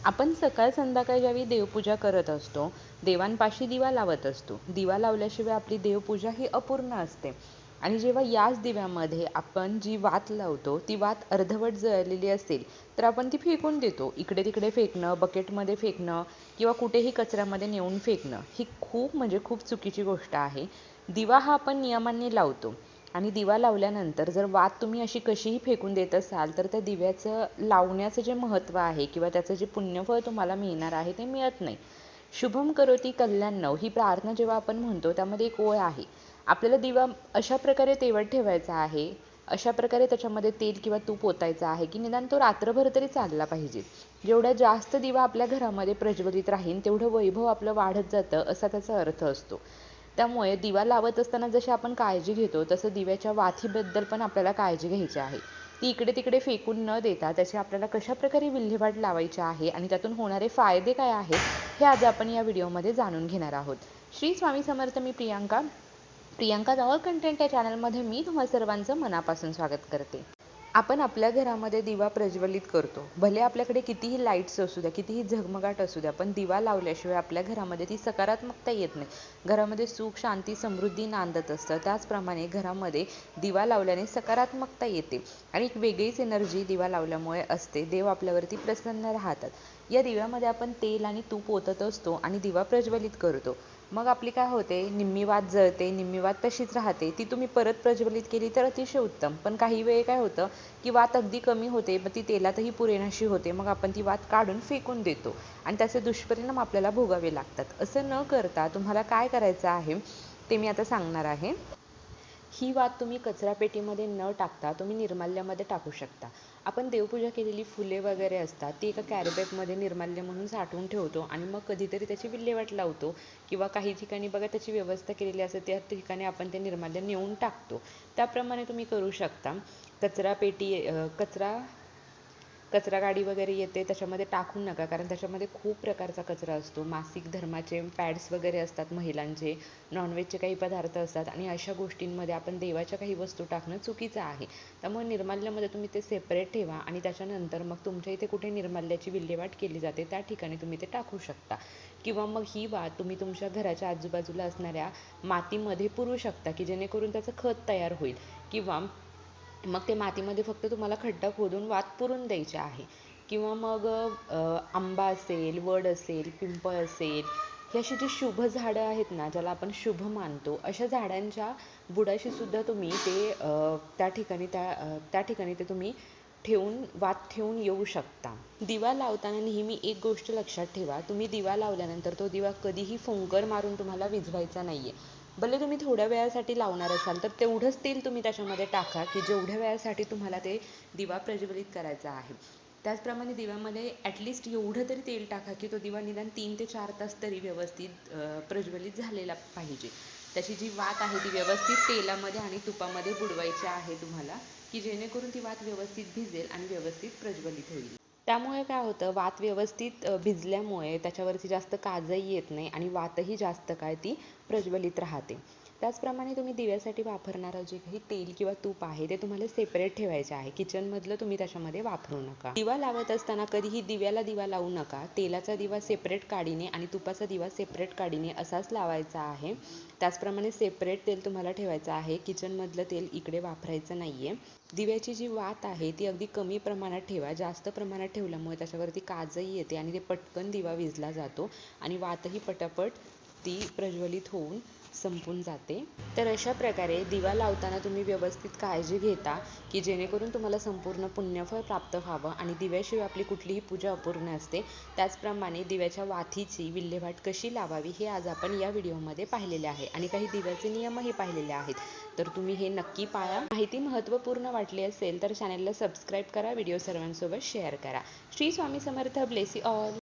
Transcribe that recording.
आपण सकाळ संध्याकाळ ज्यावेळी देवपूजा करत असतो, देवांपाशी दिवा लावत असतो. दिवा लावल्याशिवाय आपली देवपूजा ही अपूर्ण असते. आणि जेव्हा याच दिव्यामध्ये आपण जी वात लावतो, ती वात अर्धवट जळलेली असेल तर आपण ती फेकून देतो. इकडे तिकडे फेकणं, बकेटमध्ये फेकणं किंवा कुठेही कचऱ्यामध्ये नेऊन फेकणं ही खूप म्हणजे खूप चुकीची गोष्ट आहे. दिवा हा आपण नियमांनी लावतो आणि दिवा लावल्यानंतर जर वात तुम्ही अशी कशीही फेकून देत असाल तर त्या दिव्याचं लावण्याचं जे महत्त्व आहे किंवा त्याचं जे पुण्यफळ तुम्हाला मिळणार आहे ते मिळत नाही. शुभम करोती कल्याणं ही प्रार्थना जेव्हा आपण म्हणतो त्यामध्ये एक ओळ आहे. आपल्याला दिवा अशा प्रकारे तेवत ठेवायचा आहे, अशा प्रकारे त्याच्यामध्ये तेल किंवा तूप ओतायचं आहे की निदान तो रात्रभर तरी चालला पाहिजे. जेवढा जास्त दिवा आपल्या घरामध्ये प्रज्वलित राहील तेवढं वैभव आपलं वाढत जातं असा त्याचा अर्थ असतो. त्यामुळे दिवा लावत असताना जशी आपण काळजी घेतो तसं दिव्याच्या वातीबद्दल पण आपल्याला काळजी घ्यायची आहे. ती इकडे तिकडे फेकून न देता त्याची आपल्याला कशा प्रकारे विल्हेवाट लावायची आहे आणि त्यातून होणारे फायदे काय आहेत हे आज आपण या व्हिडिओमध्ये जाणून घेणार आहोत. श्री स्वामी समर्थ. मी प्रियांका ऑल कंटेंट या चॅनलमध्ये मी तुम्हा सर्वांचं मनापासून स्वागत करते. आपण आपल्या घरामध्ये दिवा प्रज्वलित करतो. भले आपल्याकडे कितीही लाईट्स असू द्या, कितीही झगमगाट असू द्या, पण दिवा लावल्याशिवाय आपल्या घरामध्ये ती सकारात्मकता येत नाही. घरामध्ये सुख, शांती, समृद्धी नांदत असतं. त्याचप्रमाणे घरामध्ये दिवा लावल्याने सकारात्मकता येते आणि एक वेगळीच एनर्जी दिवा लावल्यामुळे असते. देव आपल्यावरती प्रसन्न राहतात. या दिव्यामध्ये आपण तेल आणि तूप ओतत असतो आणि दिवा प्रज्वलित करतो. मग आपली काय होते, निम्मी वात जळते, निम्मी वात तशीच राहते. ती तुम्ही परत प्रज्वलित केली तर अतिशय उत्तम. पण काही वेळ काय होतं की वात अगदी कमी होते, मग ती तेलातही पुरेनाशी होते. मग आपण ती वात काढून फेकून देतो आणि त्याचे दुष्परिणाम आपल्याला भोगावे लागतात. असं न करता तुम्हाला काय करायचं आहे ते मी आता सांगणार आहे. ही वात तुम्ही कचरापेटीमध्ये न टाकता तुम्ही निर्माल्यामध्ये टाकू शकता. आपण देवपूजा केलेली फुले वगैरे असतात ती एका कॅरीबॅगमध्ये निर्माल्य म्हणून साठवून ठेवतो आणि मग कधीतरी त्याची विल्हेवाट लावतो किंवा काही ठिकाणी बघा त्याची व्यवस्था केलेली असते त्या ठिकाणी आपण ते निर्माल्य नेऊन टाकतो. त्याप्रमाणे तुम्ही करू शकता. कचरापेटी कचरा गाडी वगैरे येते त्याच्यामध्ये टाकू नका, कारण त्याच्यामध्ये खूप प्रकारचा कचरा असतो. मासिक धर्माचे पॅड्स वगैरे असतात, महिलांचे नॉनव्हेजचे काही पदार्थ असतात आणि अशा गोष्टींमध्ये आपण देवाच्या काही वस्तू टाकणं चुकीचं आहे. त्यामुळे निर्माल्यामध्ये तुम्ही ते सेपरेट ठेवा आणि त्याच्यानंतर मग तुमच्या इथे कुठे निर्माल्याची विल्हेवाट केली जाते त्या ठिकाणी तुम्ही ते टाकू शकता. किंवा मग ही वात तुम्ही तुमच्या घराच्या आजूबाजूला असणाऱ्या मातीमध्ये पुरू शकता की जेणेकरून त्याचं खत तयार होईल. किंवा मग ते मातीमध्ये फक्त तुम्हाला खड्डा खोदून वात पुरून द्यायची आहे. किंवा मग आंबा असेल, वड असेल, पिंपळ असेल, ही अशी जी शुभ झाडं आहेत ना, ज्याला आपण शुभ मानतो, अशा झाडांच्या बुडाशी सुद्धा तुम्ही ते त्या ठिकाणी ते तुम्ही वात ठेवून येऊ शकता. दिवा लावताना नेहमी एक गोष्ट लक्षात ठेवा, तुम्ही दिवा लावल्यानंतर तो दिवा कधीही फुंकर मारून तुम्हाला विझवायचा नाहीये. भले तुम्ही थोड्या वेळासाठी लावणार असाल तर तेवढंच तेल तुम्ही त्याच्यामध्ये टाका की जेवढ्या वेळासाठी तुम्हाला ते दिवा प्रज्वलित करायचा आहे. त्याचप्रमाणे दिव्यामध्ये ॲटलिस्ट एवढं तरी तेल टाका की तो दिवा निदान 3 ते 4 तास तरी व्यवस्थित प्रज्वलित झालेला पाहिजे. त्याची जी वात आहे ती व्यवस्थित तेलामध्ये आणि तुपामध्ये बुडवायची आहे तुम्हाला, की जेणेकरून ती वात व्यवस्थित भिजेल आणि व्यवस्थित प्रज्वलित होईल. त्यामुळे काय होतं, वात व्यवस्थित भिजल्यामुळे त्याच्यावरती जास्त काजही येत नाही आणि वातही जास्त काळ ती प्रज्वलित राहते. त्याचप्रमाणे तुम्ही दिव्यासाठी वापरणारं जे काही तेल किंवा तूप आहे ते तुम्हाला सेपरेट ठेवायचे आहे. किचनमधलं तुम्ही त्याच्यामध्ये वापरू नका. दिवा लावत असताना कधीही दिव्याला दिवा लावू नका. तेलाचा दिवा सेपरेट काडीने आणि तुपाचा दिवा सेपरेट काडीने असाच लावायचा आहे. त्याचप्रमाणे सेपरेट तेल तुम्हाला ठेवायचं आहे. किचनमधलं तेल इकडे वापरायचं नाही आहे. दिव्याची जी वात आहे ती अगदी कमी प्रमाणात ठेवा. जास्त प्रमाणात ठेवल्यामुळे त्याच्यावरती काजही येते आणि ते पटकन दिवा विझला जातो आणि वातही पटापट ती प्रज्वलित होऊन संपून जाते. तर अशा प्रकारे दिवा लावताना तुम्ही व्यवस्थित काळजी घेता की जेणेकरून तुम्हाला संपूर्ण पुण्यफळ प्राप्त व्हावं आणि दिव्याशिवाय आपली कुठलीही पूजा अपूर्ण असते. त्याचप्रमाणे दिव्याच्या वातीची विल्हेवाट कशी लावावी हे आज आपण या व्हिडिओमध्ये पाहिलेले आहे आणि काही दिव्याचे नियमही पाहिलेले आहेत. तर तुम्ही हे नक्की पाळा. माहिती महत्त्वपूर्ण वाटली असेल तर चॅनलला सबस्क्राईब करा, व्हिडिओ सर्वांसोबत शेअर करा. Shri Swami Samarth. Bless you all.